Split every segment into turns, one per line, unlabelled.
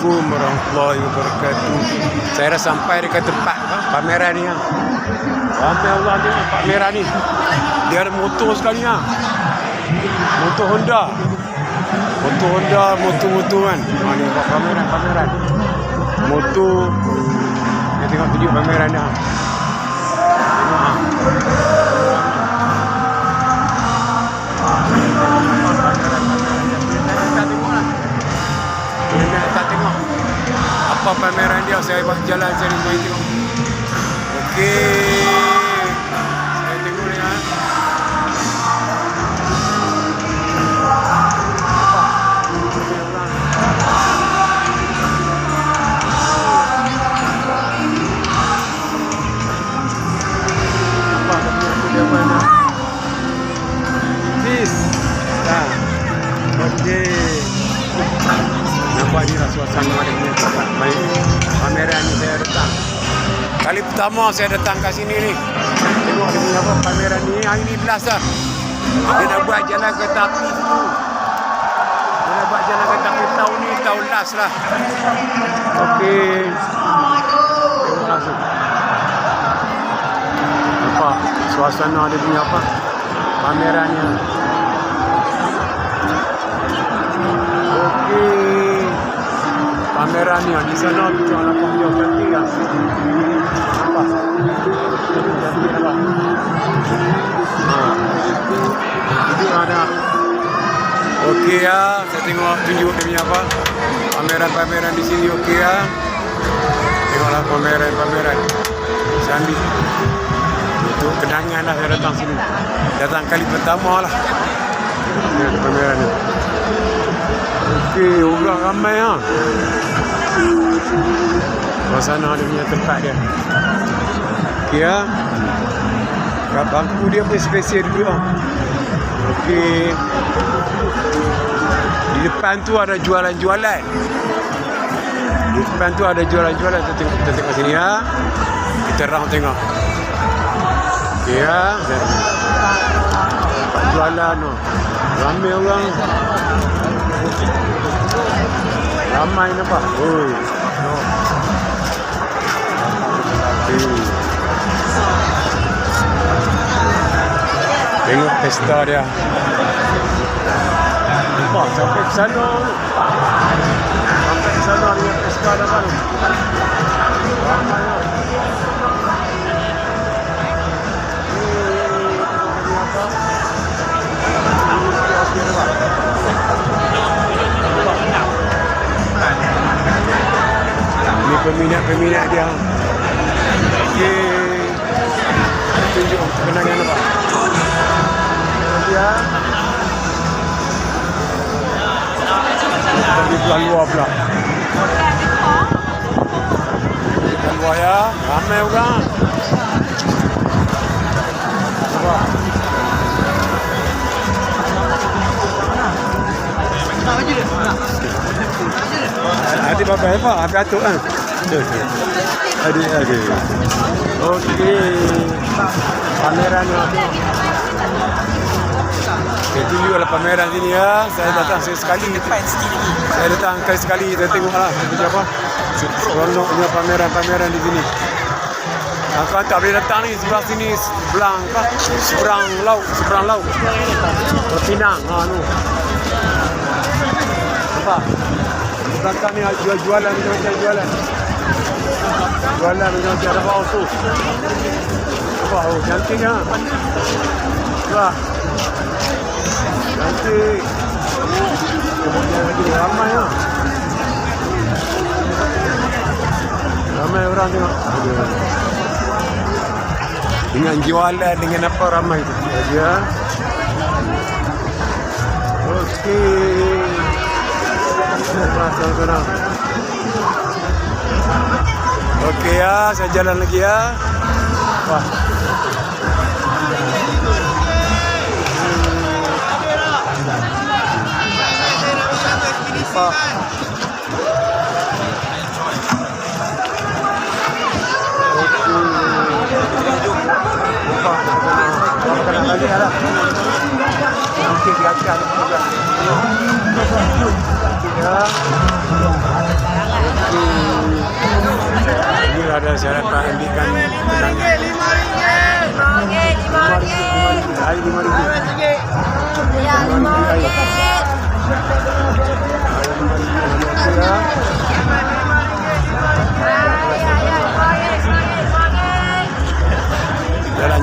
Assalamualaikum warahmatullahi wabarakatuh. Saya dah sampai dekat tempat pameran ni. Ramai orang tengok pameran ni. Dia ada motor sekali ha. Motor Honda. Motor kan. Ni buat pameran. Motor. Kita tengok tunjuk pameran dah. Tak tengok apa pameran dia. Saya buat jalan saya tengok. Okey. Saya tengok ni ha. Okey. Nampak ni lah suasana dia punya tempat main pameran ni saya datang. Kali pertama saya datang kat sini ni. Tengok dia punya apa pameran ni. Hari ni belas dah. Dia nak buat jalan kereta api tu. Dia nak buat jalan kereta api tahun ni, tahun last lah. Okey. Tengok langsung. Nampak suasana dia punya apa pameran ni. Okey. Pameran ni di sana tu jangan nampak dia cantik kan. Nampak? Cantik apa? Itu ada. Okey ya, saya tengok tunjuk dia punya apa. Pameran di sini okey ya. Tengoklah pameran. Sambil untuk kenangan lah saya datang sini. Datang kali pertama lah. Ini pameran ni. Okey, orang ramai ha. Suasana dia punya tempat dia. Okey ya. Kat bangku dia pun spesial dulu ha. Okey. Di depan tu ada jualan-jualan. Kita tengok sini ya. Kita round tengok. Okey ya. Jualan tu. Ramai orang. Ramai nampak. Oi. Tengok pesta dia. Nampak sampai ke sana. Dengan pesta dah kan. Ramai lah. Ini peminat dia. Okey. Tunjuk kenangan apa? Dia. Di luar pula. Luar ya, ramai orang. Nampak? Ada apa? Ada atuk kan? Ada. Okey. Pameran ni. Saya tunjuklah pameran sini ya. Saya datang sekali. Saya datang sekali. Saya tengoklah seperti apa. Seronoknya pameran di sini. Kalau tak boleh datang ni sebelah sini, seberang laut. Pinang. Tu. Nampak? Belakang ni jualan macam jualan. Jualan macam ada bau tu. Nampak? Oh, cantik ha. Nampak? Cantik. Ramai ha. Ramai orang tengok. Dengan jualan, dengan apa ramai tu. Ya. Okey. Senang. Okey ya, saya jalan lagi ya. Wah. Nampak. Okey. Okey, biarkan. Ya. saya dapat ambilkan
RM5.
air RM5.
Ya, RM5.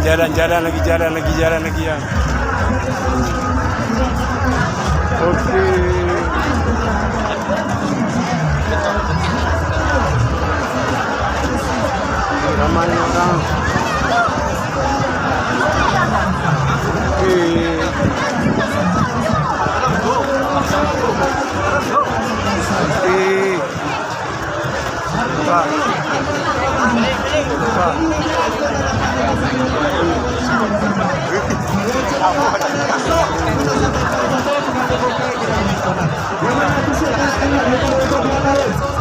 Jalan lagi ya. Okey. Ramai orang. Okey. Pak.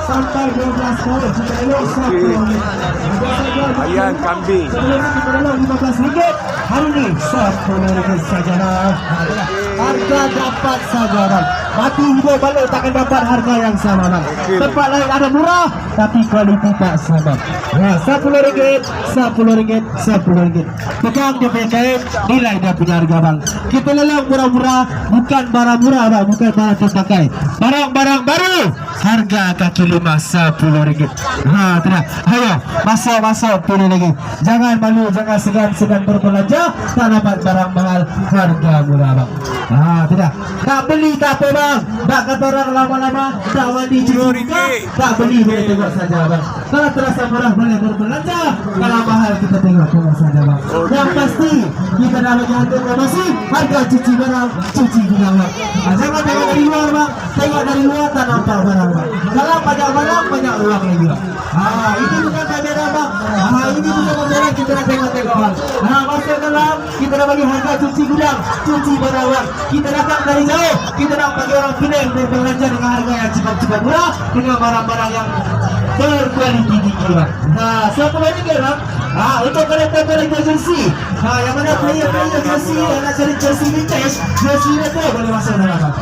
Sampai 12 gol jika elok
Ayam kambing
RM15 hari ini RM10 sajalah. Harga dapat saja bang. Mati hidup balik takkan dapat harga yang sama bang. Tempat lain ada murah tapi kualiti tak sama. Nah, RM10. Pegang dia punya kain, nilai dia punya harga bang. Kita lelang murah-murah, bukan barang murah bang, bukan barang terpakai. Barang-barang baru, harga kaki lima RM10. Ha, tidak. Ayo, masuk pilih lagi. Jangan malu, jangan segan-segan berbelanja. Tak dapat barang mahal, harga murah bang. Ha, tidak. Tak beli tak apa bang. Tak kata orang lama-lama, tak mandi cuci muka, tak beli boleh tengok saja bang. Kalau terasa murah boleh berbelanja. Kalau mahal kita tengok saja bang. Yang pasti kita dah bagi harga masih harga cuci barang, cuci juga bang. Jangan tengok dari luar bang. Tengok dari luar tak nampak barang bang. Kalau banyak barang, banyak uang lagi bang. Ini bukan kamera bang. Ini bukan kamera, kita nak tengok bang. Masuk dalam, kita nak bagi harga cuci gudang, cuci barang bang. Kita datang dari jauh, kita nak bagi orang Penang berbelanja dengan harga yang cukup murah, dengan barang-barang yang berkualiti tinggi bang. RM10 bang. Untuk kolektor jersey, yang mana player jersey yang nak cari jersey vintage, jersey retro boleh masuk dalam bang.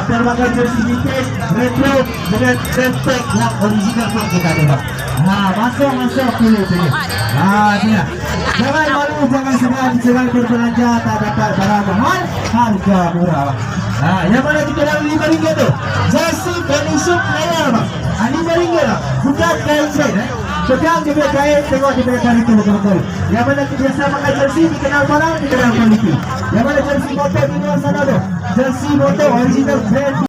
Pelbagai jersey vintage, retro dengan tag yang original pun kita ada bang. Masuk pilih. Tidak. Jangan malu, jangan berbelanja tak dapat barang mahal, harga murah bang. Yang mana kita dalam RM5 tu, jersey penisup player bang. RM5 lah, bukan kain set. Pegang dia punya kain, tengok dia punya kain itu betul-betul. Yang mana kita biasa pakai jersey, dikenal barang, dikenal kualiti. Yang mana jersey motor di luar sana tu, jersey motor original brand.